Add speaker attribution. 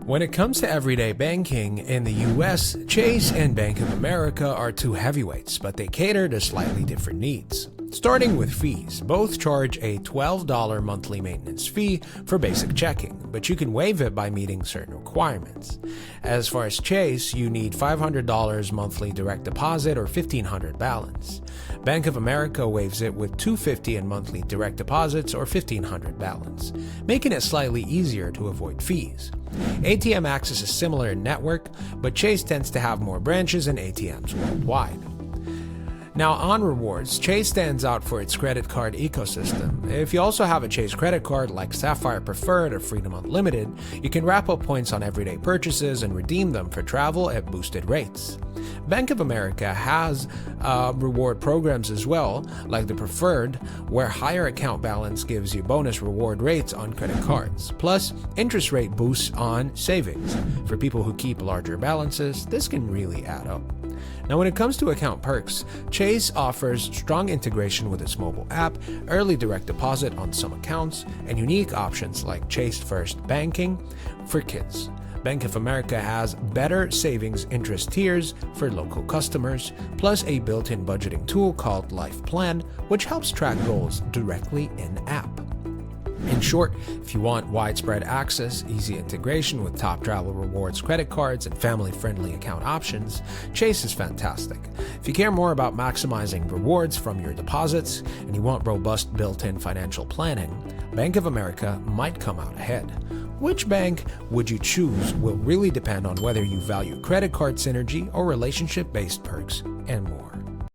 Speaker 1: When it comes to everyday banking in the US, Chase and Bank of America are two heavyweights, but they cater to slightly different needs. Starting with fees, both charge a $12 monthly maintenance fee for basic checking, but you can waive it by meeting certain requirements. As far as Chase, you need $500 monthly direct deposit or $1,500 balance. Bank of America waives it with $250 in monthly direct deposits or $1,500 balance, making it slightly easier to avoid fees. ATM access is similar in network, but Chase tends to have more branches and ATMs worldwide. Now, on rewards, Chase stands out for its credit card ecosystem. If you also have a Chase credit card like Sapphire Preferred or Freedom Unlimited, you can rack up points on everyday purchases and redeem them for travel at boosted rates. Bank of America has reward programs as well, like the Preferred, where higher account balance gives you bonus reward rates on credit cards, plus interest rate boosts on savings. For people who keep larger balances, this can really add up. Now, when it comes to account perks, Chase offers strong integration with its mobile app, early direct deposit on some accounts, and unique options like Chase First Banking for kids. Bank of America has better savings interest tiers for local customers, plus a built-in budgeting tool called Life Plan, which helps track goals directly in-app. In short, if you want widespread access, easy integration with top travel rewards credit cards, and family-friendly account options, Chase is fantastic. If you care more about maximizing rewards from your deposits and you want robust built-in financial planning, Bank of America might come out ahead. Which bank would you choose will really depend on whether you value credit card synergy or relationship-based perks and more.